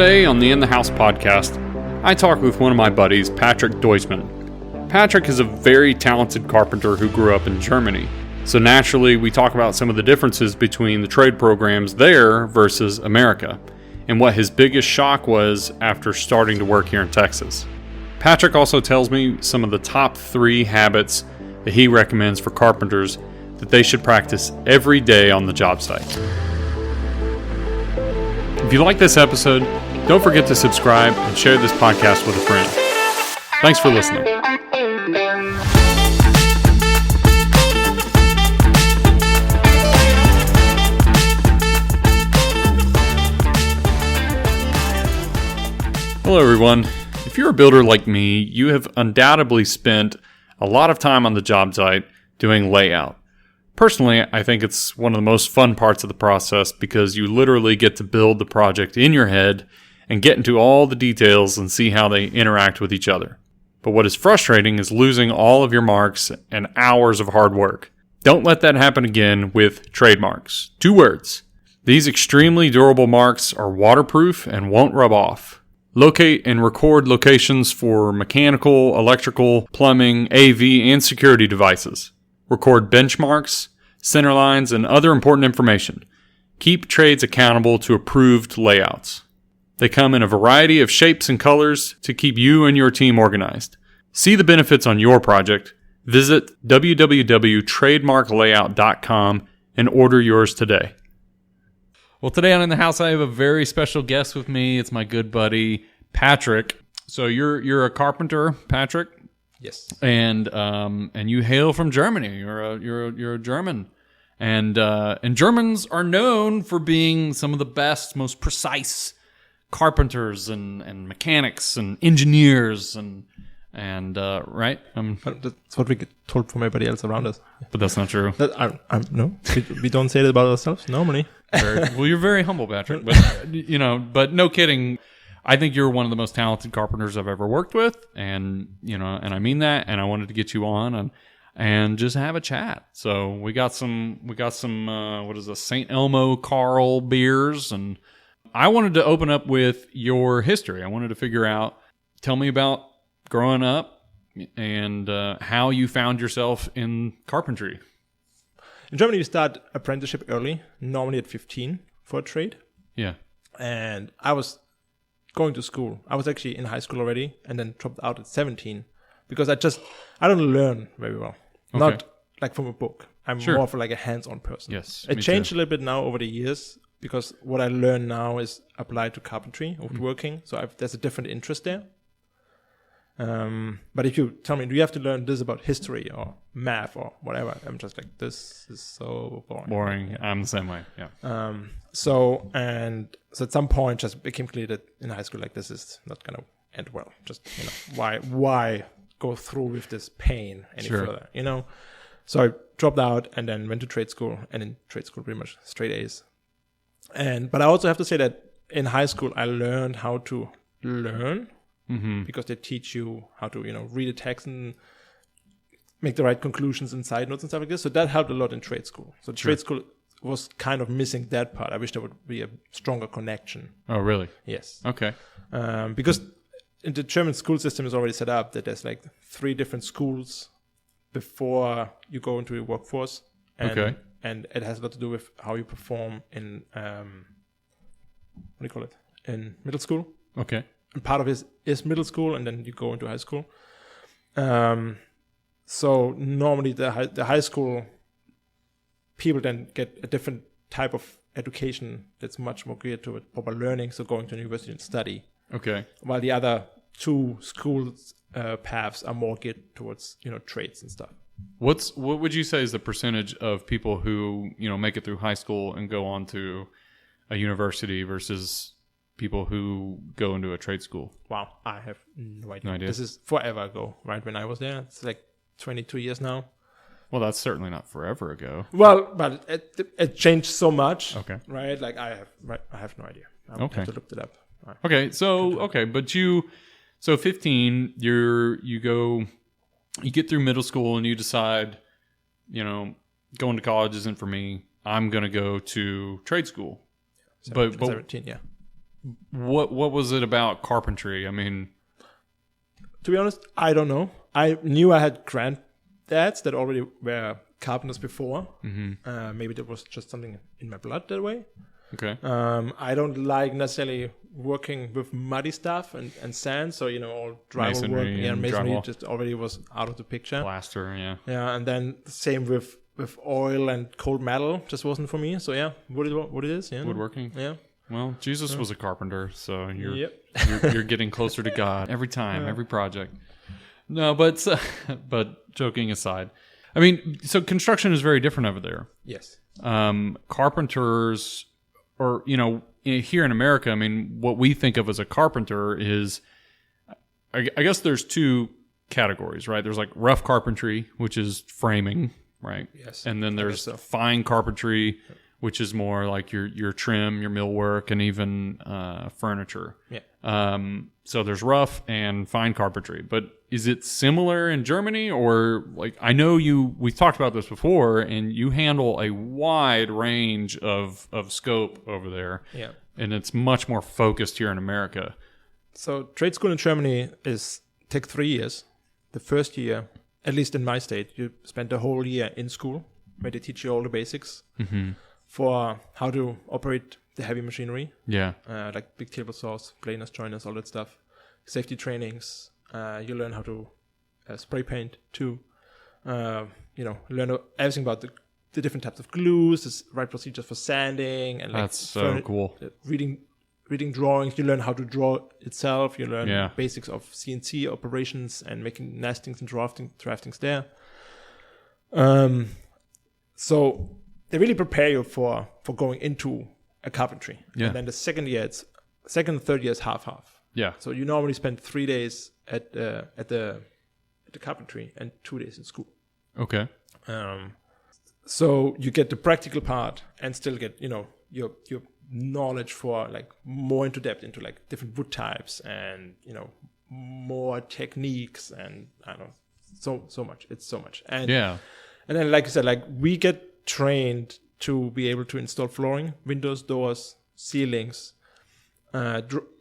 Today on the In the House podcast, I talk with one of my buddies, Patrick Deutschmann. Patrick is a very talented carpenter who grew up in Germany. So naturally, we talk about some of the differences between the trade programs there versus America, and what his biggest shock was after starting to work here in Texas. Patrick also tells me some of the top 3 habits that he recommends for carpenters that they should practice every day on the job site. If you like this episode, don't forget to subscribe and share this podcast with a friend. Thanks for listening. Hello everyone. If you're a builder like me, you have undoubtedly spent a lot of time on the job site doing layout. Personally, I think it's one of the most fun parts of the process because you literally get to build the project in your head and get into all the details and see how they interact with each other. But what is frustrating is losing all of your marks and hours of hard work. Don't let that happen again with trademarks. 2 words. These extremely durable marks are waterproof and won't rub off. Locate and record locations for mechanical, electrical, plumbing, AV, and security devices. Record benchmarks, center lines, and other important information. Keep trades accountable to approved layouts. They come in a variety of shapes and colors to keep you and your team organized. See the benefits on your project. Visit www.trademarklayout.com and order yours today. Well, today on In the House, I have a very special guest with me. It's my good buddy, Patrick. So you're a carpenter, Patrick? Yes. And you hail from Germany. You're a German. And Germans are known for being some of the best, most precise carpenters and mechanics and engineers and right? That's what we get told from everybody else around us. But that's not true. No, we don't say that about ourselves normally. Well, you're very humble, Patrick. But but no kidding. I think you're one of the most talented carpenters I've ever worked with, and I mean that. And I wanted to get you on and just have a chat. So we got some what is this, St. Elmo Carl beers, and I wanted to open up with your history. I wanted to figure out, tell me about growing up and how you found yourself in carpentry. In Germany, you start apprenticeship early, normally at 15 for a trade. Yeah. And I was going to school. I was actually in high school already and then dropped out at 17 because I don't learn very well. Okay. Not like from a book. I'm more of like a hands-on person. Yes. It changed a little bit now over the years because what I learn now is applied to carpentry, woodworking. So there's a different interest there. But if you tell me, do you have to learn this about history or math or whatever? I'm just like, this is so boring. Yeah. I'm the same way. Yeah. So at some point, just became clear that in high school, like, this is not going to end well. Just why go through with this pain any further? So I dropped out and then went to trade school, and in trade school, pretty much straight A's. But I also have to say that in high school, I learned how to learn. Mm-hmm. Because they teach you how to, read a text and make the right conclusions and side notes and stuff like this. So that helped a lot in trade school. So trade school was kind of missing that part. I wish there would be a stronger connection. Oh, really? Yes. Okay. Because in the German school system is already set up that there's like 3 different schools before you go into the workforce. And it has a lot to do with how you perform in, in middle school. Okay. And part of it is middle school, and then you go into high school. So normally the high school people then get a different type of education that's much more geared toward proper learning, so going to university and study. Okay. While the other 2 school paths are more geared towards trades and stuff. What would you say is the percentage of people who make it through high school and go on to a university versus people who go into a trade school? Wow, I have no idea. No idea. This is forever ago, right? When I was there, it's like 22 years now. Well, that's certainly not forever ago. Well, but it changed so much. Okay. Right? Like I have no idea. I have to look it up. Okay. So but so 15, you get through middle school and you decide, going to college isn't for me. I'm gonna go to trade school. 17, yeah. What was it about carpentry? I mean, to be honest, I don't know. I knew I had granddads that already were carpenters before. Maybe there was just something in my blood that way. Okay. I don't like necessarily working with muddy stuff and sand, so all drywall work, masonry drywall. Just already was out of the picture. Plaster, yeah. Yeah, and then the same with oil and cold metal, just wasn't for me. So yeah, what it is, yeah. Woodworking. Yeah. Well, Jesus was a carpenter, so you're getting closer to God every time, every project. No, but joking aside, I mean, so construction is very different over there. Yes. Carpenters, or here in America, I mean, what we think of as a carpenter is, I guess there's two categories, right? There's like rough carpentry, which is framing, right? Yes. And then there's fine carpentry, which is more like your trim, your millwork, and even furniture. Yeah. So there's rough and fine carpentry. But is it similar in Germany, or like I know we've talked about this before, and you handle a wide range of scope over there. Yeah. And it's much more focused here in America. So trade school in Germany take 3 years. The first year, at least in my state, you spend the whole year in school where they teach you all the basics for how to operate the heavy machinery. Yeah. Like big table saws, planers, joiners, all that stuff. Safety trainings. You learn how to spray paint too. Learn everything about the different types of glues, the right procedures for sanding, and that's so cool. Reading drawings, you learn how to draw itself. You learn basics of CNC operations and making nestings and draftings there. So they really prepare you for going into a carpentry. Yeah. And then the second and third year is half. Yeah. So you normally spend 3 days at the carpentry and 2 days in school. Okay. So you get the practical part and still get your knowledge for like more into depth into like different wood types and more techniques, and I don't know, so much. It's so much. And and then like you said, like we get trained to be able to install flooring, windows, doors, ceilings,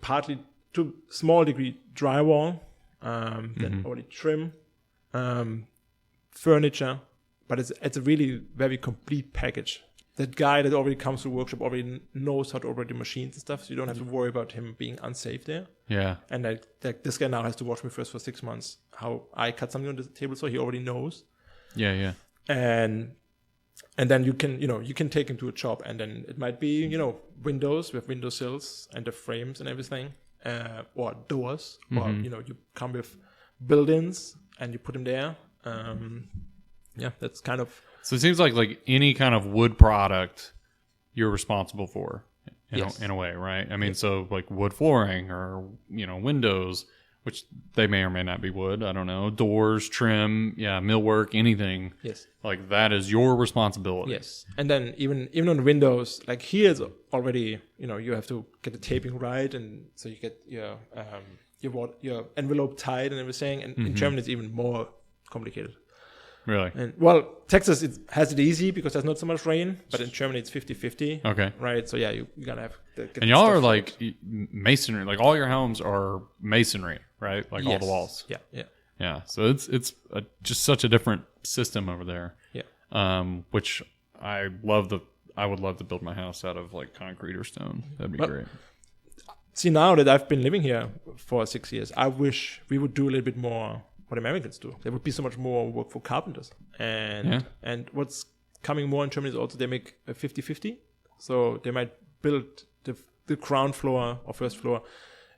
partly to small degree drywall, then already trim, furniture, but it's a really very complete package. That guy that already comes to the workshop already knows how to operate the machines and stuff, so you don't have to worry about him being unsafe there. Yeah. And like this guy now has to watch me first for 6 months how I cut something on the table, so he already knows. Yeah. And then you can take him to a job, and then it might be windows with window sills and the frames and everything, or doors, or you come with build-ins and you put them there. That's kind of. So it seems like any kind of wood product you're responsible for in a way, right? I mean, so like wood flooring or, windows, which they may or may not be wood. I don't know. Doors, trim, millwork, anything. Yes. Like that is your responsibility. Yes. And then even on the windows, like here it's already, you have to get the taping right. And so you get your envelope tied and everything. And in Germany it's even more complicated. Really? And Texas has it easy because there's not so much rain, but in Germany it's 50-50. Okay. Right. So you gotta have. And y'all are like masonry. Like all your homes are masonry, right? Like all the walls. Yeah. So it's just such a different system over there. Yeah. Which I would love to build my house out of like concrete or stone. That'd be great. See, now that I've been living here for 6 years, I wish we would do a little bit more what Americans do. There would be so much more work for carpenters. And what's coming more in Germany is also they make a 50-50. So they might build the ground floor or first floor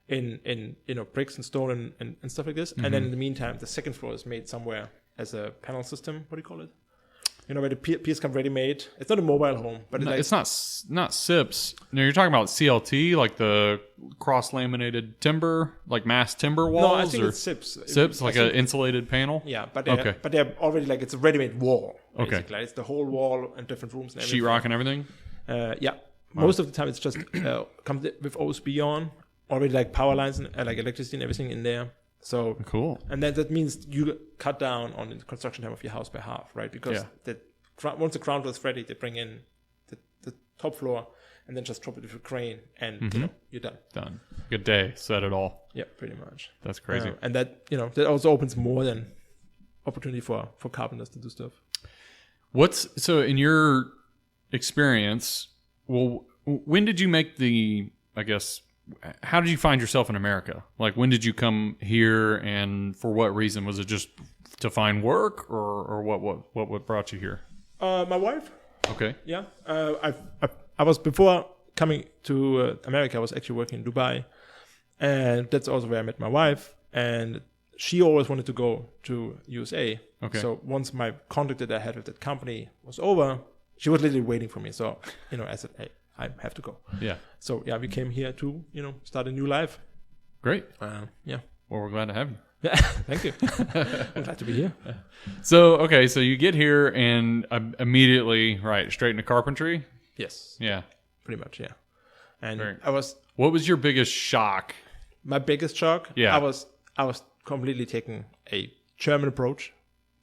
in bricks and stone and stuff like this. And then in the meantime, the second floor is made somewhere as a panel system. What do you call it? Where the piers come ready-made. It's not a mobile home, but it's not SIPs. No, you're talking about CLT, like the cross-laminated timber, like mass timber walls. No, I think it's SIPs. SIPs, like an insulated panel. Yeah, but they're already like it's a ready-made wall. Basically. Okay, like it's the whole wall and different rooms and everything. Sheetrock and everything. Most of the time it's just comes with OSB on, already like power lines and like electricity and everything in there. So cool. And then that means you cut down on the construction time of your house by half, right? Because once the ground was ready, they bring in the top floor, and then just drop it with a crane, and you're done. Done. Good day. Set it all. Yeah, pretty much. That's crazy. And that that also opens more than opportunity for carpenters to do stuff. So in your experience, well, when did you make how did you find yourself in America? Like, when did you come here, and for what reason? Was it just to find work, or what brought you here? My wife. Okay. Yeah. I was, before coming to America, I was actually working in Dubai, and that's also where I met my wife. And she always wanted to go to USA. Okay. So once my contract that I had with that company was over, she was literally waiting for me. So I said, hey, I have to go. Yeah. So yeah, we came here to start a new life. Great. Yeah. Well, we're glad to have you. Yeah. Thank you. I'm glad to be here. So you get here and immediately straight into carpentry. Yes. Yeah. Pretty much. Yeah. And What was your biggest shock? My biggest shock. Yeah. I was completely taking a German approach,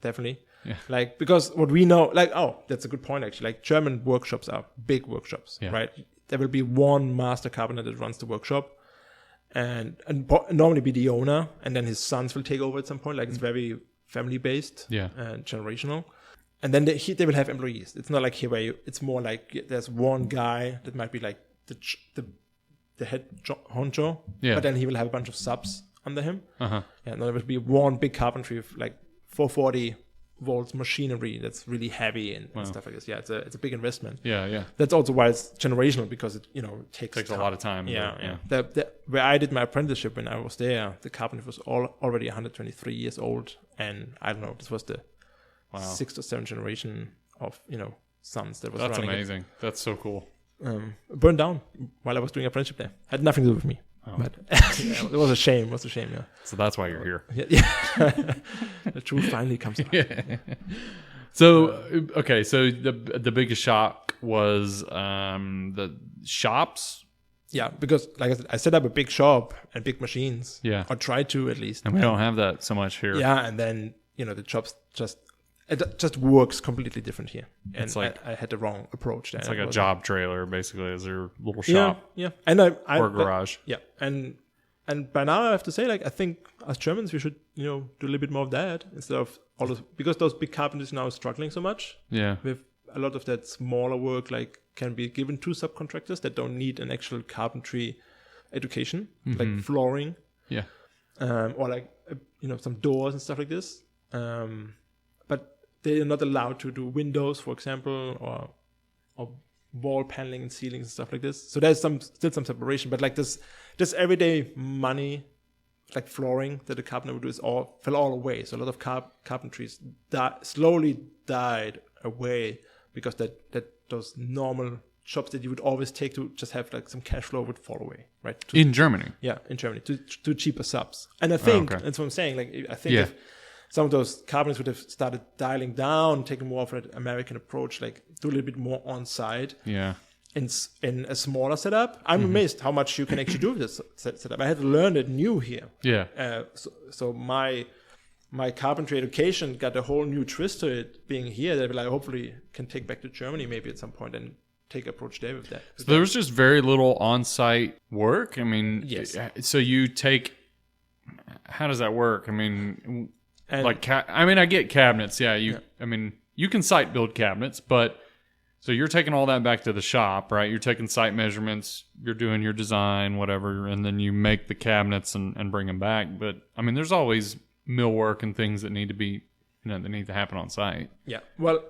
definitely. Yeah. Because what we know, that's a good point actually. German workshops are big workshops, right? There will be one master carpenter that runs the workshop, and normally be the owner, and then his sons will take over at some point. It's very family based, and generational. And then they will have employees. It's not like here where it's more like there's one guy that might be like the head honcho, but then he will have a bunch of subs under him. Uh-huh. Yeah, and there will be one big carpentry with 440 volts machinery that's really heavy and stuff like this. Yeah, it's a big investment. Yeah. That's also why it's generational, because it takes a lot of time. Yeah. Where I did my apprenticeship, when I was there, the carpenter was already 123 years old, and I don't know, this was the 6th or 7th generation of sons that was running. That's amazing. That's so cool. Burned down while I was doing apprenticeship there. Had nothing to do with me. Oh. But it was a shame. Yeah. So that's why you're here. Yeah. The truth finally comes out. Yeah. So So the biggest shock was the shops. Yeah, because like I said, I set up a big shop and big machines. Yeah. Or try to, at least. And we don't have that so much here. Yeah, and then the jobs just works completely different here. And it's I had the wrong approach there. It's like a job trailer, basically, as their little shop. Yeah. And or garage. Yeah. And by now I have to say, I think as Germans we should, do a little bit more of that instead of all those, because those big carpenters now are struggling so much. Yeah. With a lot of that smaller work can be given to subcontractors that don't need an actual carpentry education, like flooring. Yeah. Or some doors and stuff like this. But they are not allowed to do windows, for example, or wall paneling and ceilings and stuff like this. So there's still some separation, but this everyday money, like flooring that the carpenter would do, fell all away. So a lot of carpentries slowly died away because that those normal shops that you would always take to just have some cash flow would fall away, right? In Germany? Yeah, in Germany, to cheaper subs. And I think that's what I'm saying. I think if some of those carpenters would have started dialing down, taking more of an American approach, do a little bit more on site. Yeah. In a smaller setup. I'm amazed how much you can actually do with this setup. I had to learn it new here. Yeah. So my carpentry education got a whole new twist to it being here that I hopefully can take back to Germany maybe at some point and take approach there with that. So there was just very little on-site work. I mean, yes. So you take, how does that work? I mean, I get cabinets. Yeah. I mean, you can site build cabinets, but so you're taking all that back to the shop, right? You're taking site measurements, you're doing your design, whatever, and then you make the cabinets and bring them back. But I mean, there's always millwork and things that need to be, that need to happen on site. Yeah. Well,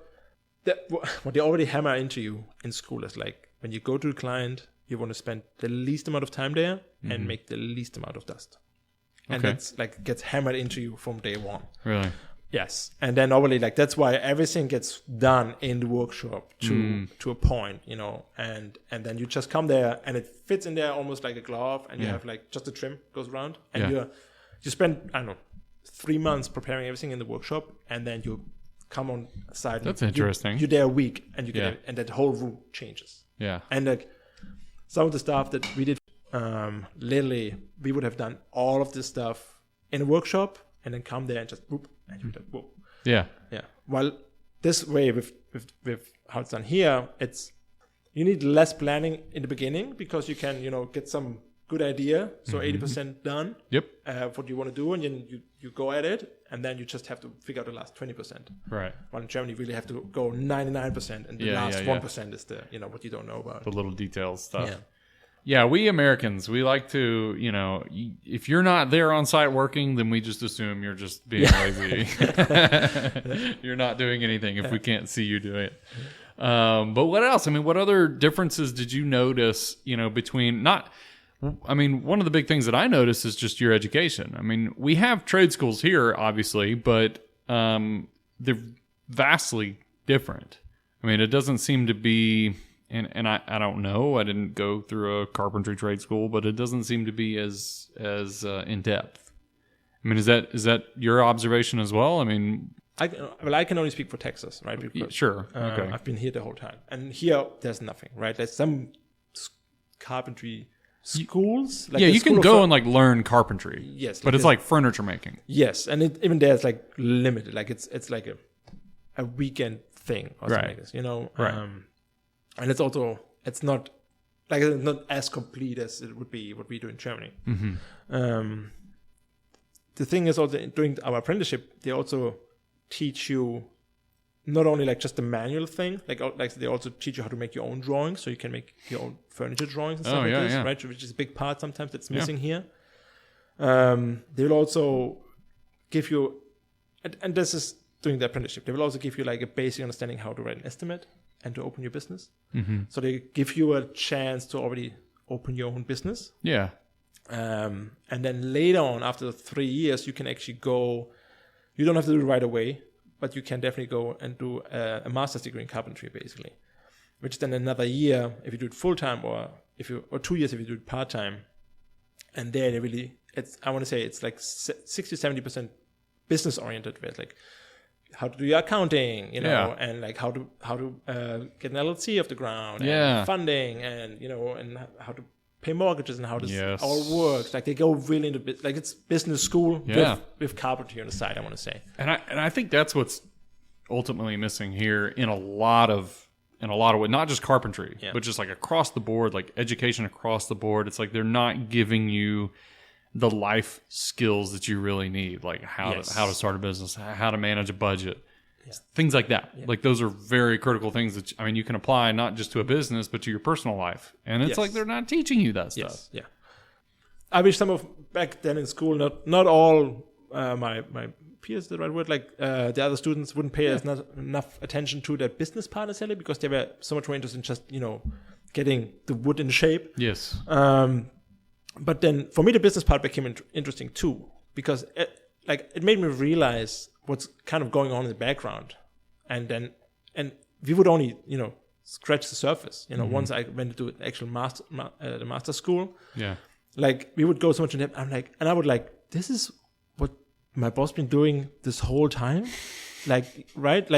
what they already hammer into you in school is when you go to the client, you want to spend the least amount of time there and make the least amount of dust. And that's gets hammered into you from day one. Really? Yes. And then normally that's why everything gets done in the workshop to a point, and then you just come there and it fits in there almost like a glove, and you have just a trim goes around, and you spend, I don't know, 3 months preparing everything in the workshop, and then you come on site. That's interesting. You're there a week and you get and that whole room changes. Yeah. And some of the stuff that we did, literally we would have done all of this stuff in a workshop and then come there and just whoop, and you whoop. Yeah. Yeah. Well, this way with how it's done here, it's you need less planning in the beginning because you can, get some good idea. So 80% done. Yep. What you want to do, and then you go at it, and then you just have to figure out the last 20%. Right. While in Germany, you really have to go 99%, and the last 1% is the what you don't know about. The little details stuff. Yeah. Yeah, we Americans, we like to, if you're not there on site working, then we just assume you're just being lazy. You're not doing anything if we can't see you do it. But what else? I mean, what other differences did you notice, between one of the big things that I noticed is just your education. I mean, we have trade schools here, obviously, but they're vastly different. I mean, it doesn't seem to be, and I don't know, I didn't go through a carpentry trade school, but it doesn't seem to be as in depth. I mean, is that your observation as well? I mean, I can only speak for Texas, right? Because, sure. Okay. I've been here the whole time, and here there's nothing, right? There's some carpentry schools. You can go and learn carpentry. Yes, but it's like furniture making. Yes, and even there's limited. It's like a weekend thing or something like this, Right. And it's not as complete as it would be what we do in Germany. Mm-hmm. The thing is also during our apprenticeship, they also teach you not only just the manual thing, they also teach you how to make your own drawings, so you can make your own furniture drawings and stuff this, right? Which is a big part sometimes that's missing here. They will also give you, and this is during the apprenticeship, they will also give you a basic understanding how to write an estimate and to open your business. Mm-hmm. So they give you a chance to already open your own business. Yeah. And then later on, after 3 years, you can actually go. You don't have to do it right away, but you can definitely go and do a master's degree in carpentry, basically, which is then another year if you do it full time, or 2 years if you do it part time. And then I want to say it's 60-70% business oriented, where it's how to do your accounting, and how to get an LLC off the ground, and funding, and and how to pay mortgages, and how this all works. They go really into it's business school with carpentry on the side, I want to say. And I think that's what's ultimately missing here in a lot of ways, not just carpentry, but just across the board, education across the board. It's they're not giving you the life skills that you really need, how to start a business, how to manage a budget, things like that. Those are very critical things that you can apply not just to a business but to your personal life. And it's they're not teaching you that stuff. Yeah. I wish some of back then in school, not all my peers, the right word, the other students wouldn't pay enough attention to that business part necessarily, because they were so much more interested in just getting the wood in shape. Yes. But then for me, the business part became interesting too, because it made me realize what's kind of going on in the background. And we would only, scratch the surface. Once I went to the actual the master school, we would go so much in depth. I would this is what my boss been doing this whole time. Right?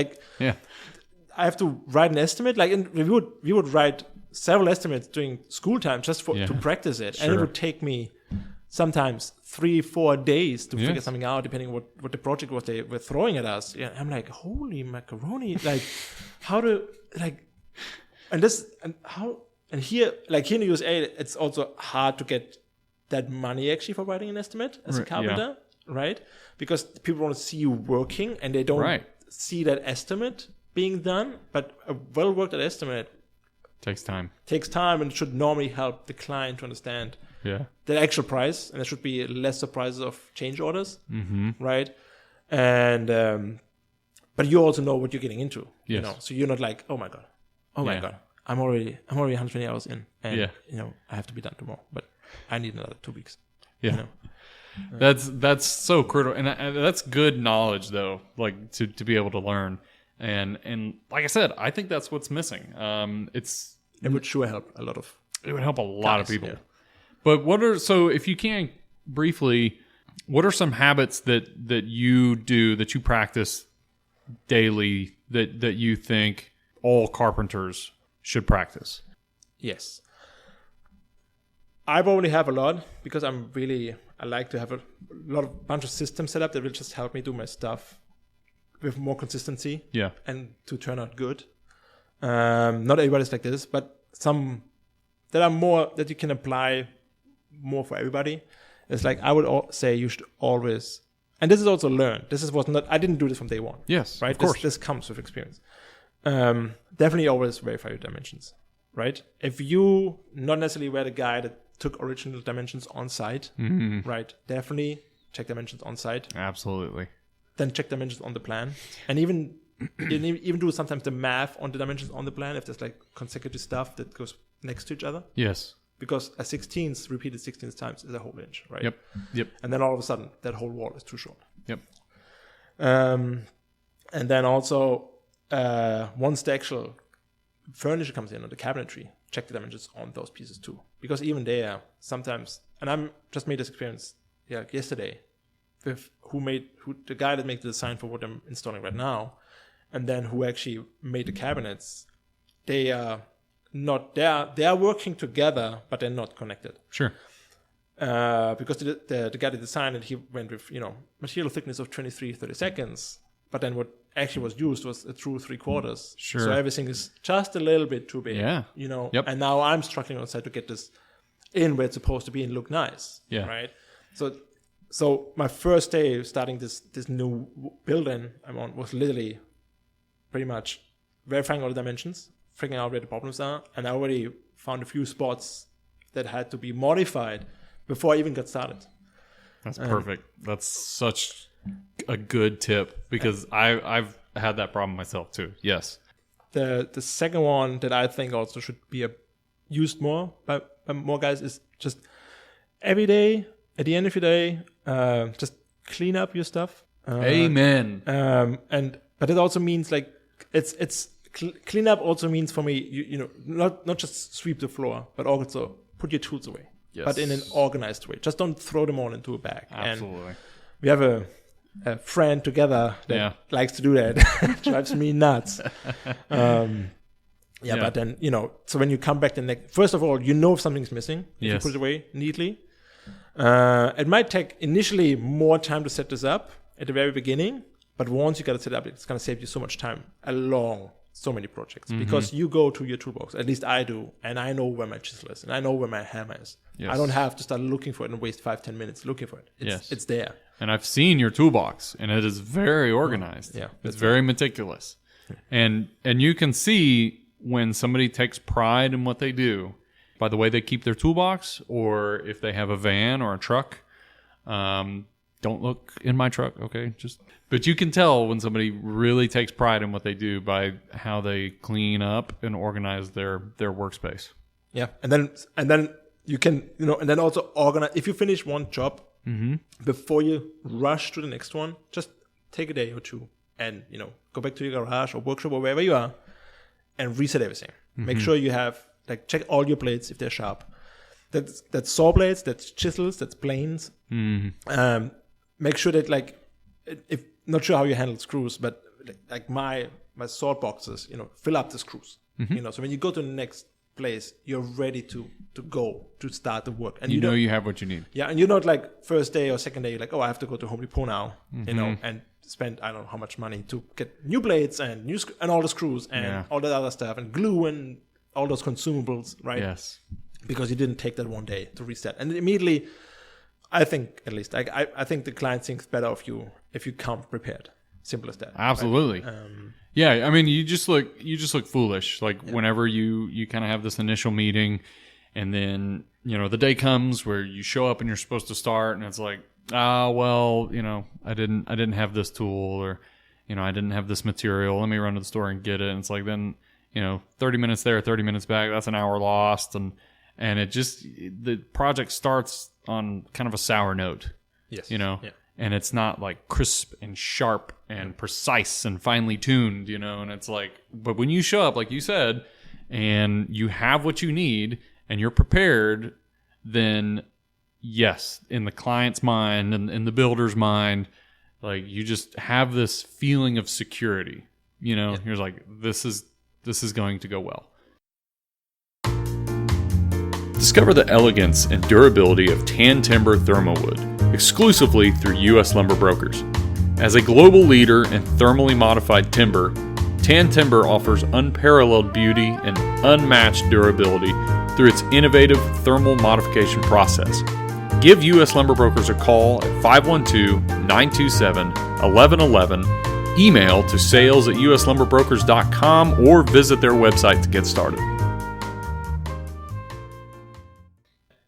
I have to write an estimate. And we would write several estimates during school time just to practice it. Sure. And it would take me sometimes 3-4 days to figure something out, depending what the project was they were throwing at us. Yeah, I'm holy macaroni! How to and here in the USA, it's also hard to get that money actually for writing an estimate as a carpenter, right? Because people want to see you working, and they don't see that estimate being done. But a well worked estimate takes time, and should normally help the client to understand the actual price, and there should be less surprises of change orders, right? And but you also know what you're getting into, so you're not oh my god, I'm already 120 hours in, and I have to be done tomorrow, but I need another 2 weeks. That's so critical, and that's good knowledge though, to be able to learn. And like I said, I think that's what's missing. It would sure help a lot of. It would help a lot of people. Yeah. But so if you can briefly, what are some habits that you do, that you practice daily, that you think all carpenters should practice? Yes. I probably have a lot, because I like to have a bunch of systems set up that will just help me do my stuff with more consistency, and to turn out good. Not everybody's like this, but some that are more that you can apply more for everybody. It's like I would say you should always, and this is also learned. This was not, I didn't do this from day one. Yes, right. Of course. This comes with experience. Definitely always verify your dimensions. Right. If you not necessarily were the guy that took original dimensions on site, right? Definitely check dimensions on site. Absolutely. Then check dimensions on the plan, and even do sometimes the math on the dimensions on the plan if there's like consecutive stuff that goes next to each other. Yes. Because a 16th repeated 16 times is a whole inch, right? Yep. And then all of a sudden, that whole wall is too short. Yep. And then also, once the actual furniture comes in, or the cabinetry, check the dimensions on those pieces too. Because even there, sometimes, and I'm just made this experience yesterday with the guy that made the design for what I'm installing right now, and then who actually made the cabinets. They are working together, but they're not connected. Sure. Because the guy that designed it, he went with material thickness of 23-30 seconds, but then what actually was used was a true 3/4. Sure. So everything is just a little bit too big. Yeah. Yep. And now I'm struggling on site to get this in where it's supposed to be and look nice. Yeah. Right. So my first day starting this new building I'm on was literally pretty much verifying all the dimensions, figuring out where the problems are, and I already found a few spots that had to be modified before I even got started. That's perfect. That's such a good tip because I've had that problem myself too. Yes. The second one that I think also should be used more by more guys is just every day, at the end of your day, just clean up your stuff. Amen. But it also means like it's clean up also means for me, not just sweep the floor, but also put your tools away. Yes. But in an organized way. Just don't throw them all into a bag. Absolutely. And we have a friend together that likes to do that. Drives me nuts. But then, so when you come back the next, first of all, if something's missing, if you put it away neatly. It might take initially more time to set this up at the very beginning, but once you got it set up, it's going to save you so much time along so many projects because you go to your toolbox, at least I do, and I know where my chisel is and I know where my hammer is. Yes. I don't have to start looking for it and waste 5-10 minutes looking for it. It's there. And I've seen your toolbox and it is very organized. Yeah. It's very meticulous. And you can see when somebody takes pride in what they do by the way they keep their toolbox, or if they have a van or a truck. Don't look in my truck, okay? But you can tell when somebody really takes pride in what they do by how they clean up and organize their workspace. Yeah, and then you can, and then also organize. If you finish one job before you rush to the next one, just take a day or two and go back to your garage or workshop or wherever you are and reset everything. Make sure you have check all your blades if they're sharp. That's saw blades, that's chisels, that's planes. Make sure that if not sure how you handle screws, but like my sort boxes, fill up the screws. So when you go to the next place, you're ready to go to start the work, and you have what you need. Yeah, and you're not like first day or second day, you're like, oh, I have to go to Home Depot now, and spend I don't know how much money to get new blades and and all the screws and all that other stuff and glue and all those consumables, right? Yes. Because you didn't take that one day to reset, and immediately, I think at least I think the client thinks better of you if you come prepared. Simple as that. Absolutely. Right? I mean, you just look foolish. Whenever you kind of have this initial meeting, and then the day comes where you show up and you're supposed to start, and it's like, I didn't have this tool, or I didn't have this material. Let me run to the store and get it. And it's like then 30 minutes there, 30 minutes back. That's an hour lost, and it just the project starts on kind of a sour note. Yes. And it's not like crisp and sharp and precise and finely tuned, and it's like, but when you show up, like you said, and you have what you need and you're prepared, then yes, in the client's mind and in the builder's mind, like you just have this feeling of security, you're like, this is going to go well. Discover the elegance and durability of tan timber thermowood exclusively through U.S. Lumber Brokers. As a global leader in thermally modified timber, Tan Timber offers unparalleled beauty and unmatched durability through its innovative thermal modification process. Give U.S. Lumber Brokers a call at 512-927-1111, email to sales@uslumberbrokers.com, or visit their website to get started.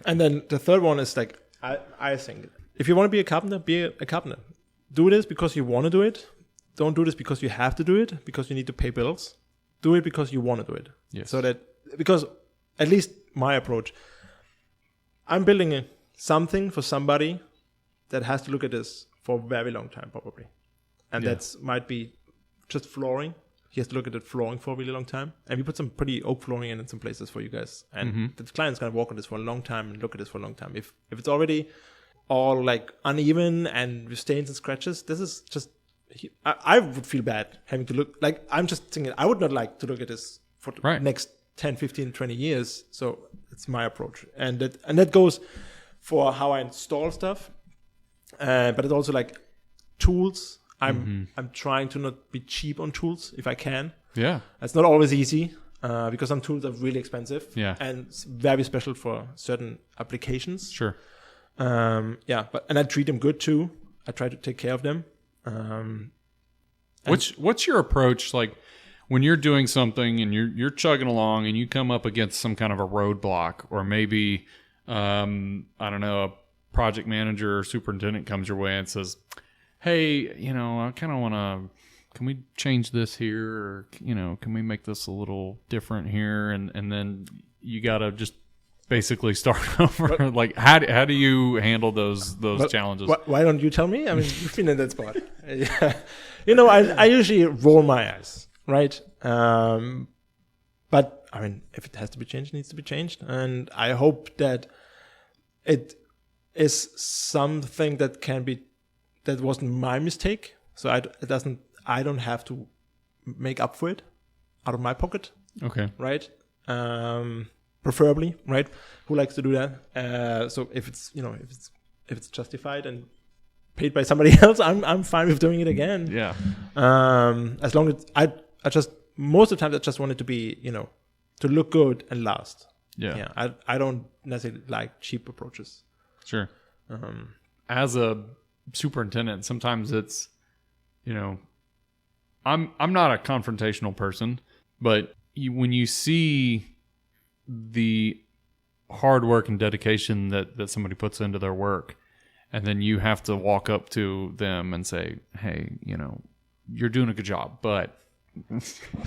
And then the third one is like, I think, if you want to be a carpenter, be a carpenter. Do this because you want to do it. Don't do this because you have to do it, because you need to pay bills. Do it because you want to do it. Yes. So that, because at least my approach, I'm building something for somebody that has to look at this for a very long time, probably. And that might be just flooring. He has to look at the flooring for a really long time. And we put some pretty oak flooring in some places for you guys. And the client's going to walk on this for a long time and look at this for a long time. If it's already all like uneven and with stains and scratches, this is just, I would feel bad having to look, like, I'm just thinking, I would not like to look at this for the next 10, 15, 20 years. So it's my approach. And that goes for how I install stuff. But it's also like tools. I'm trying to not be cheap on tools if I can. Yeah. It's not always easy because some tools are really expensive. Yeah. And it's very special for certain applications. Sure. And I treat them good too. I try to take care of them. What's your approach like when you're doing something and you're chugging along and you come up against some kind of a roadblock, or maybe I don't know, a project manager or superintendent comes your way and says, hey, I kind of want to, can we change this here, or can we make this a little different here, and then you got to just basically start over. Like, how do you handle those challenges? Why don't you tell me? I mean, you've been in that spot. Yeah. I usually roll my eyes, right? But I mean, if it has to be changed, it needs to be changed. And I hope that it is something that wasn't my mistake. So I don't have to make up for it out of my pocket. Okay. Right? Preferably, right? Who likes to do that? So if it's justified and paid by somebody else, I'm fine with doing it again. Yeah. As long as I just, most of the time I just want it to be, to look good and last. Yeah. Yeah. I don't necessarily like cheap approaches. Sure. As a superintendent, sometimes it's, I'm not a confrontational person, but when you see the hard work and dedication that somebody puts into their work, and then you have to walk up to them and say, hey, you're doing a good job, but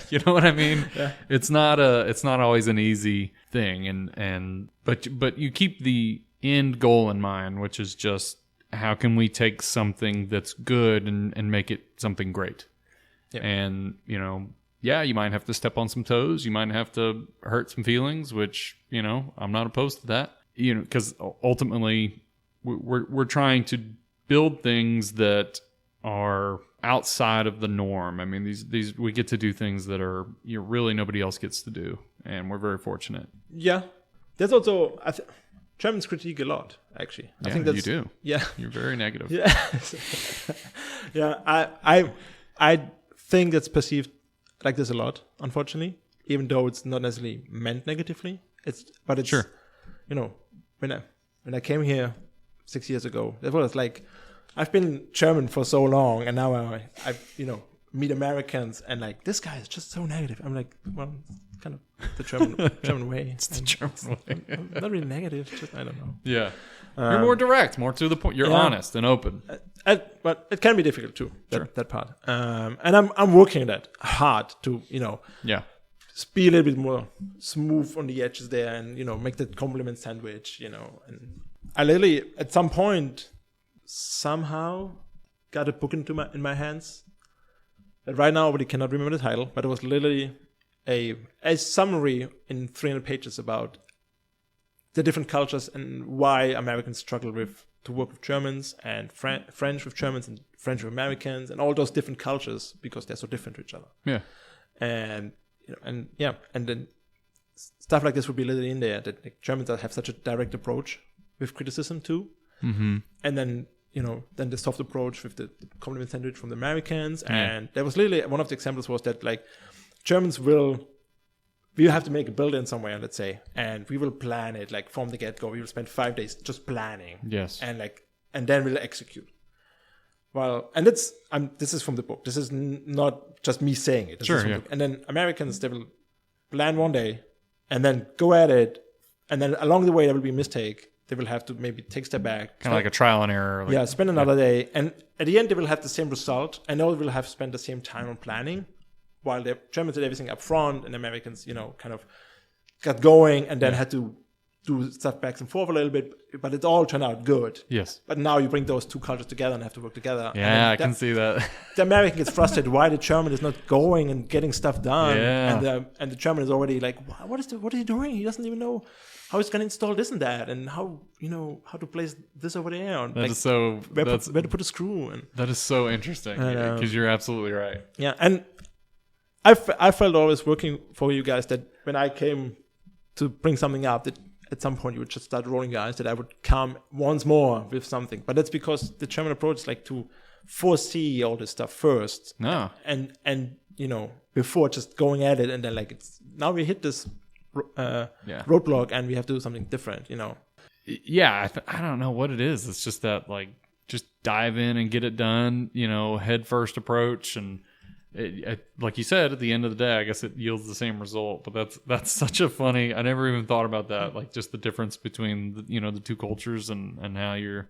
you know what I mean? Yeah. It's not always an easy thing. But you keep the end goal in mind, which is just, how can we take something that's good and make it something great? Yeah. And, you might have to step on some toes. You might have to hurt some feelings, which, I'm not opposed to that. Because ultimately we're trying to build things that are outside of the norm. I mean, these we get to do things that are really nobody else gets to do, and we're very fortunate. Yeah, there's also Germans critique a lot. Actually, I think you do. Yeah, you're very negative. Yeah, yeah. I think that's perceived like this a lot, unfortunately, even though it's not necessarily meant negatively. It's sure. When I came here 6 years ago, that was like, I've been German for so long, and now I meet Americans, and like, this guy is just so negative. I'm like, well, it's kind of the German way. It's the German way. I'm not really negative, just I don't know. Yeah, you're more direct, more to the point. You're honest and open. But it can be difficult too. That part. And I'm working that hard to be a little bit more smooth on the edges there, and make that compliment sandwich. And I literally at some point somehow got a book in my hands that right now I really cannot remember the title, but it was literally a summary in 300 pages about the different cultures and why Americans struggle to work with Germans, and French with Germans, and French with Americans, and all those different cultures, because they're so different to each other. Yeah. And and then stuff like this would be literally in there, that Germans have such a direct approach with criticism too. Mm-hmm. And then then the soft approach with the compliment sandwich from the Americans. And there was literally one of the examples was that like Germans we have to make a building somewhere, let's say, and we will plan it like from the get-go. We will spend 5 days just planning. Yes. And then we'll execute. Well, and this is from the book. This is not just me saying it. Sure, yeah. And then Americans, they will plan one day and then go at it. And then along the way, there will be a mistake. They will have to maybe take a step back. Kind of like a trial and error. Spend another day. And at the end, they will have the same result. I know they will have spent the same time on planning, while the Germans did everything up front and Americans, kind of got going and then had to do stuff back and forth a little bit. But it all turned out good. Yes. But now you bring those two cultures together and have to work together. Yeah, I can see that. The American gets frustrated why the German is not going and getting stuff done. Yeah. And the German is already like, what is he doing? He doesn't even know how he's going to install this and that, and how to place this over there. And that is so. Where to put a screw. And that is so interesting because you're absolutely right. Yeah, and I felt always working for you guys that when I came to bring something up, that at some point you would just start rolling your eyes, that I would come once more with something. But that's because the German approach is like to foresee all this stuff first. No. And before just going at it and then like now we hit this roadblock and we have to do something different, Yeah, I don't know what it is. It's just that like just dive in and get it done, head first approach, and like you said, at the end of the day, I guess it yields the same result. But that's such a funny. I never even thought about that. Like just the difference between the two cultures and how you're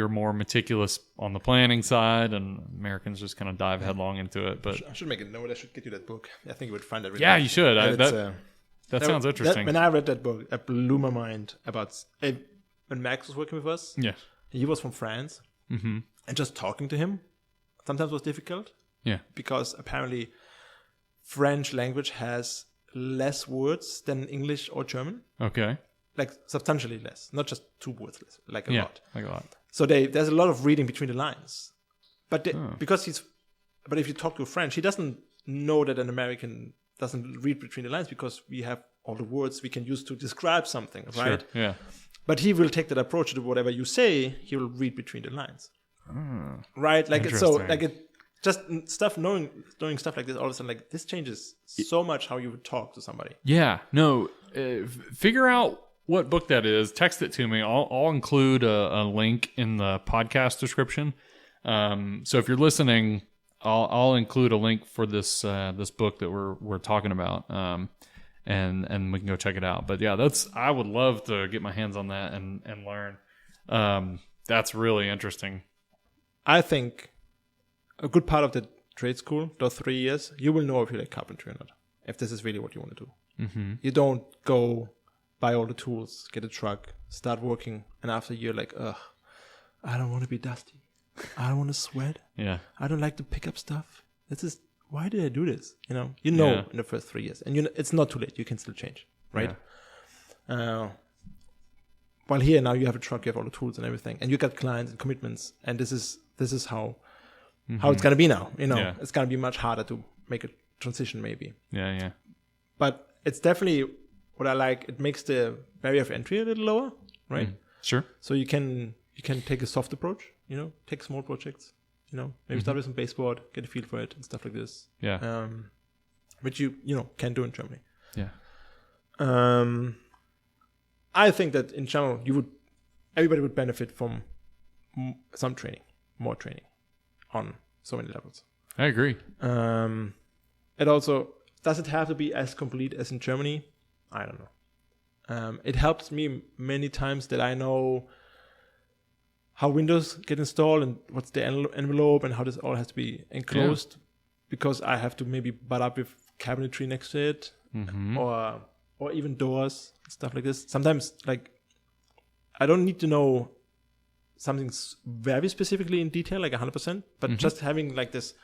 more meticulous on the planning side, and Americans just kind of dive headlong into it. But I should make a note. I should get you that book. I think you would find it really you should. That sounds interesting. When I read that book, it blew my mind about when Max was working with us. Yeah, he was from France, and just talking to him sometimes was difficult. Yeah, because apparently French language has less words than English or German. Okay, like substantially less, not just 2 words less, like a lot. Like a lot. So there's a lot of reading between the lines, but but if you talk to a French, he doesn't know that an American doesn't read between the lines because we have all the words we can use to describe something, right? Sure. Yeah. But he will take that approach to whatever you say. He will read between the lines, right? Like it's so like it. Just stuff knowing stuff like this, all of a sudden, like this changes so much how you would talk to somebody. Yeah, no. Figure out what book that is. Text it to me. I'll include a link in the podcast description. So if you're listening, I'll include a link for this book that we're talking about, and we can go check it out. But yeah, I would love to get my hands on that and learn. That's really interesting. I think a good part of the trade school, those 3 years, you will know if you like carpentry or not, if this is really what you want to do. Mm-hmm. You don't go buy all the tools, get a truck, start working, and after a year, like, ugh, I don't want to be dusty. I don't want to sweat. Yeah. I don't like to pick up stuff. Why did I do this? In the first 3 years. And it's not too late. You can still change, right? Yeah. While here, now you have a truck, you have all the tools and everything, and you got clients and commitments, and this is how it's going to be now. It's going to be much harder to make a transition maybe. Yeah. But it's definitely what I like. It makes the barrier of entry a little lower, right? Sure. So you can take a soft approach, take small projects, maybe start with some baseboard, get a feel for it and stuff like this. Yeah. Which you can do in Germany. Yeah. I think that in general, everybody would benefit from some training, more training on so many levels. I agree. It also, does it have to be as complete as in Germany? I don't know. It helps me many times that I know how windows get installed and what's the envelope and how this all has to be enclosed, because I have to maybe butt up with cabinetry next to it, or even doors, stuff like this. Sometimes, like, I don't need to know something very specifically in detail, like 100%, but just having like this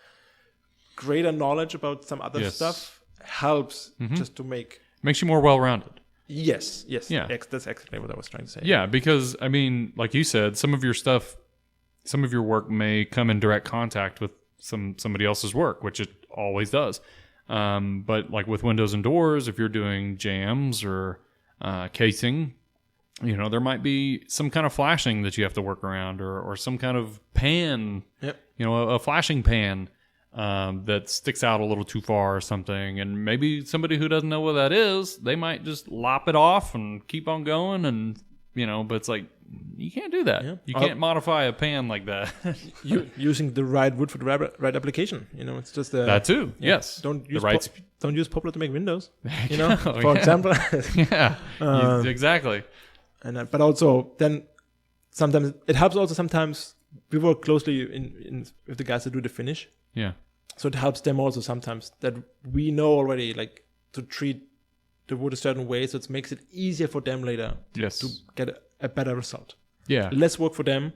greater knowledge about some other stuff helps just to makes you more well-rounded. Yes. Yeah. That's exactly what I was trying to say. Yeah, because, I mean, like you said, some of your work may come in direct contact with somebody else's work, which it always does. But like with windows and doors, if you're doing jams or casing, You know, there might be some kind of flashing that you have to work around, or some kind of pan, Yep. you know, a flashing pan that sticks out a little too far or something. And maybe somebody who doesn't know what that is, they might just lop it off and keep on going. And, you know, but it's like, you can't do that. Yeah. You can't modify a pan like that. Using the right wood for the right application. You know, it's just that too. Yes. Don't use the right don't use poplar to make windows. You know, for yeah. example. Yeah. Exactly. And but also then sometimes it helps. Also sometimes we work closely in with the guys that do the finish. Yeah. So it helps them also sometimes that we know already like to treat the wood a certain way, so it makes it easier for them later to get a better result. Yeah. Less work for them,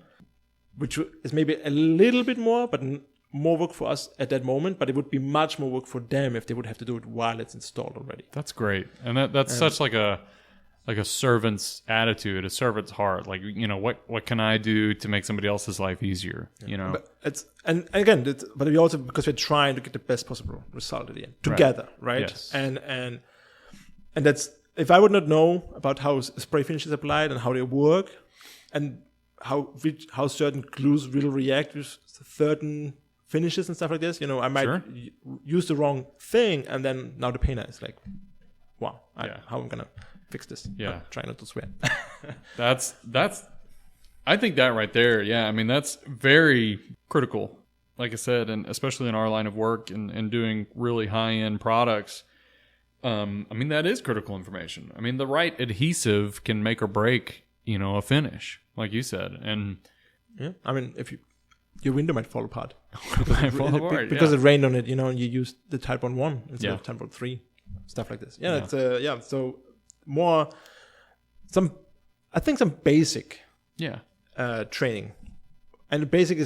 which is maybe a little bit more, but more work for us at that moment. But it would be much more work for them if they would have to do it while it's installed already. That's great, and that's such like a servant's attitude, a servant's heart. Like, you know, what can I do to make somebody else's life easier? Yeah. You know, but it's and again, but we also because we're trying to get the best possible result at the end together, right? Yes. And that's if I would not know about how spray finish is applied and how they work, and how certain glues will react with certain finishes and stuff like this, you know, I might use the wrong thing, and then now the painter is like, wow, how I'm gonna fix this. Yeah. Try not to swear. that's I think that right there, I mean, that's very critical, like I said, and especially in our line of work and doing really high-end products. I mean, that is critical information. I mean, the right adhesive can make or break, you know, a finish, like you said. And yeah, I mean, if your window might fall apart because it rained on it, you know, and you used the Type 1 instead of Type 3, stuff like this. Yeah, it's so more some basic training, and the basic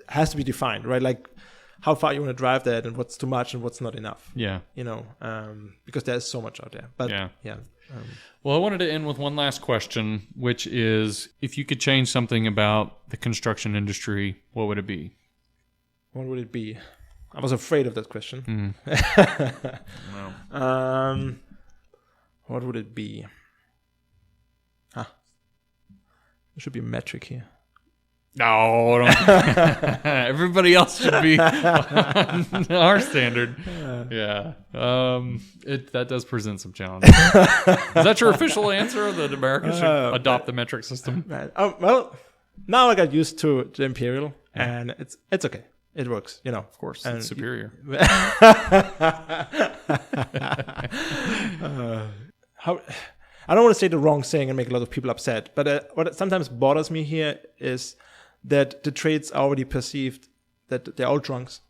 has to be defined, right? Like how far you want to drive that, and what's too much and what's not enough. Yeah, you know, because there's so much out there. But well, I wanted to end with one last question, which is, if you could change something about the construction industry, what would it be? What would it be? I was afraid of that question. No. What would it be? There should be a metric here. No, everybody else should be on our standard. Yeah. That does present some challenges. Is that your official answer, that America should adopt the metric system? Well, now I got used to the imperial, and it's okay. It works, you know. Of course, it's superior. I don't want to say the wrong thing and make a lot of people upset, but what sometimes bothers me here is that the trades are already perceived that they're all drunks,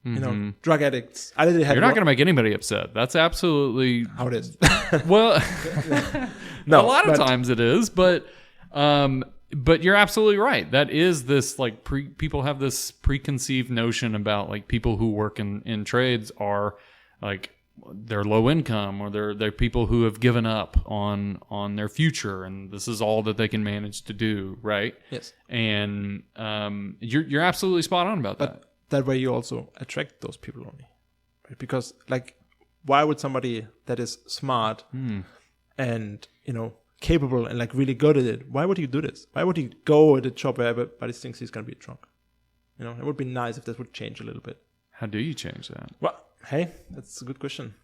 you know, drug addicts. You're not going to make anybody upset. That's absolutely how it is. Well, a lot of times it is, but you're absolutely right. That is this, like, people have this preconceived notion about, like, people who work in trades are like, they're low income, or they're people who have given up on their future, and this is all that they can manage to do, right? Yes. And you're absolutely spot on about that. That way you also attract those people only, right? Because, like, why would somebody that is smart and, you know, capable and, like, really good at it, why would he do this? Why would he go at a job where everybody thinks he's going to be drunk? You know, it would be nice if that would change a little bit. How do you change that? Well, hey, that's a good question.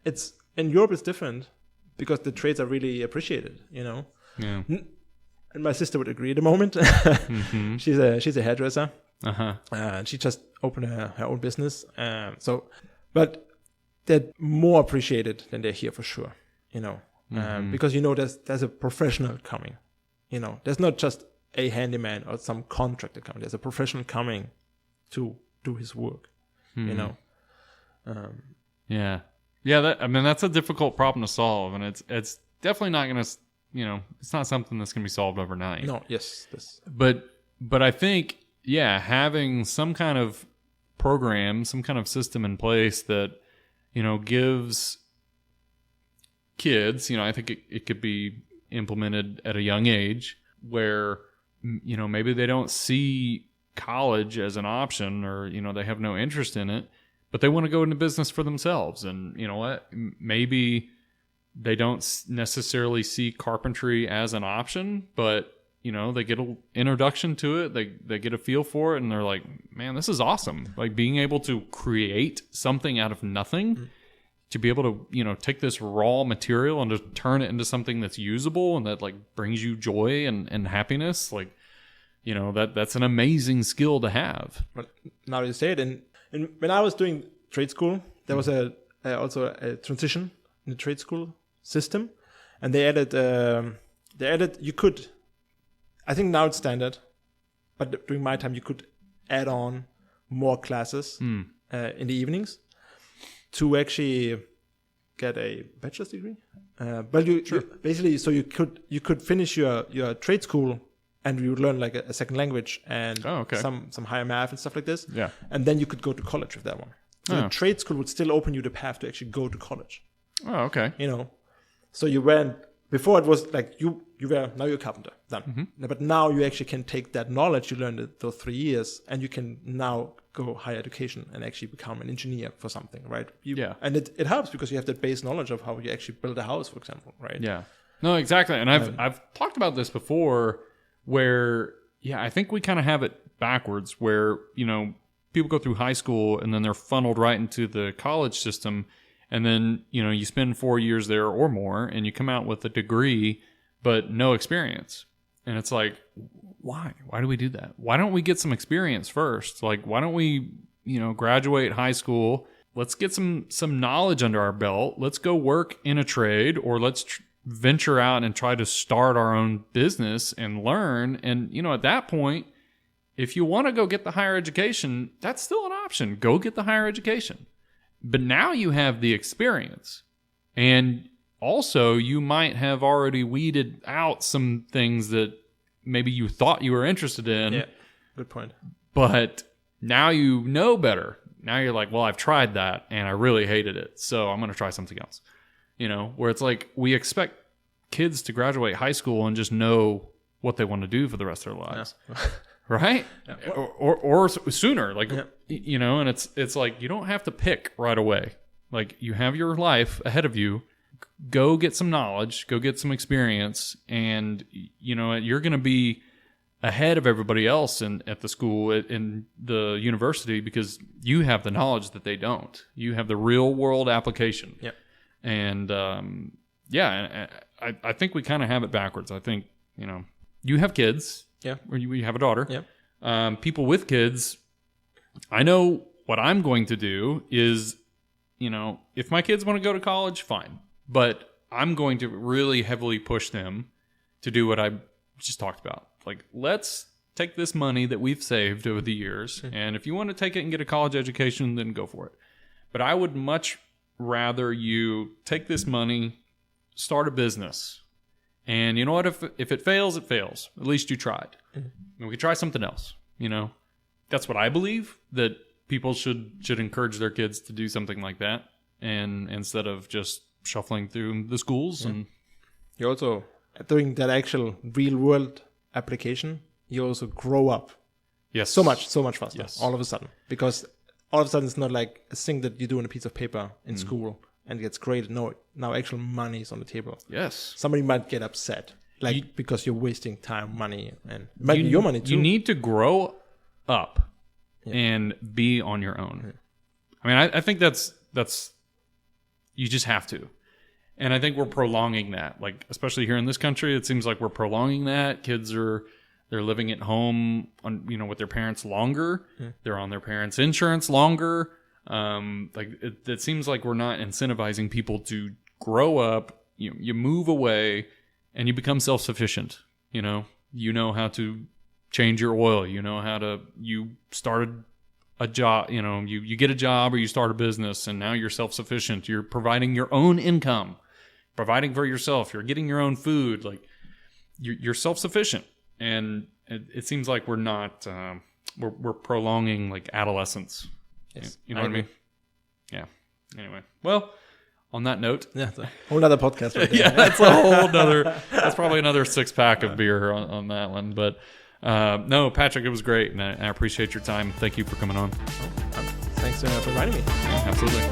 It's in Europe, it's different because the trades are really appreciated, you know. Yeah. And my sister would agree at the moment. Mm-hmm. She's a hairdresser. Uh-huh. She just opened her own business. But they're more appreciated than they're here for sure, you know. Because, you know, there's a professional coming. You know, there's not just a handyman or some contractor coming. There's a professional coming to do his work, you know. Yeah. That's a difficult problem to solve, and it's definitely not going to, you know, it's not something that's going to be solved overnight. No, yes. But I think, having some kind of program, some kind of system in place that, you know, gives kids, you know, I think it could be implemented at a young age where, you know, maybe they don't see college as an option, or, you know, they have no interest in it, but they want to go into business for themselves. And you know what, maybe they don't necessarily see carpentry as an option, but they get an introduction to it. They get a feel for it, and they're like, man, this is awesome. Like being able to create something out of nothing, to be able to, take this raw material and to turn it into something that's usable and that like brings you joy and happiness. Like, that's an amazing skill to have. But now you say it, and when I was doing trade school, there was also a transition in the trade school system, and they added you could, I think now it's standard, but during my time you could add on more classes in the evenings to actually get a bachelor's degree. But you basically, so you could finish your trade school and you would learn like a second language and some higher math and stuff like this. Yeah. And then you could go to college with that one. So the trade school would still open you the path to actually go to college. Oh, okay. So you went, before it was like now you're a carpenter, done. Mm-hmm. But now you actually can take that knowledge you learned those 3 years and you can now go higher education and actually become an engineer for something, right? And it helps because you have that base knowledge of how you actually build a house, for example, right? Yeah. No, exactly. And I've talked about this before where, I think we kind of have it backwards where, people go through high school and then they're funneled right into the college system. And then, you spend 4 years there or more and you come out with a degree, but no experience. And it's like, why? Why do we do that? Why don't we get some experience first? Like, why don't we, graduate high school? Let's get some knowledge under our belt. Let's go work in a trade, or let's venture out and try to start our own business and learn. And, at that point, if you want to go get the higher education, that's still an option. Go get the higher education. But now you have the experience. And also, you might have already weeded out some things that maybe you thought you were interested in. Yeah, good point. But now you know better. Now you're like, well, I've tried that and I really hated it, so I'm going to try something else. Where it's like we expect kids to graduate high school and just know what they want to do for the rest of their lives. Yeah. Right? Yeah. Or sooner. Like, and it's like you don't have to pick right away. Like, you have your life ahead of you. Go get some knowledge, go get some experience, and you're going to be ahead of everybody else at the school, in the university, because you have the knowledge that they don't. You have the real world application. Yep. And I think we kind of have it backwards. I think you have kids, or you have a daughter. Yep. People with kids, I know what I'm going to do is, if my kids want to go to college, fine. But I'm going to really heavily push them to do what I just talked about. Like, let's take this money that we've saved over the years, and if you want to take it and get a college education, then go for it. But I would much rather you take this money, start a business, and you know what? If it fails, it fails. At least you tried. And we could try something else. That's what I believe, that people should encourage their kids to do something like that, and instead of just shuffling through the schools. And you also doing that actual real world application, you also grow up so much faster all of a sudden, because all of a sudden it's not like a thing that you do on a piece of paper in school and gets graded. No, now actual money is on the table. Yes, somebody might get upset because you're wasting time, money, and maybe your money too. You need to grow up and be on your own. I mean, I think that's you just have to. And I think we're prolonging that. Like, especially here in this country, it seems like we're prolonging that. Kids they're living at home with their parents longer. They're on their parents' insurance longer. It seems like we're not incentivizing people to grow up. You move away and you become self-sufficient. You know how to change your oil. You started a job, you get a job or you start a business, and now you're self-sufficient. You're providing your own income, providing for yourself. You're getting your own food. Like, you're self-sufficient. And it seems like we're not, we're prolonging like adolescence. Yes. You know what I mean? Yeah. Anyway. Well, on that note. Yeah. It's a whole nother podcast. Right there. Yeah. That's probably another 6-pack of beer on that one. But, no, Patrick, it was great. And I appreciate your time. Thank you for coming on. Thanks for inviting me. Yeah, absolutely.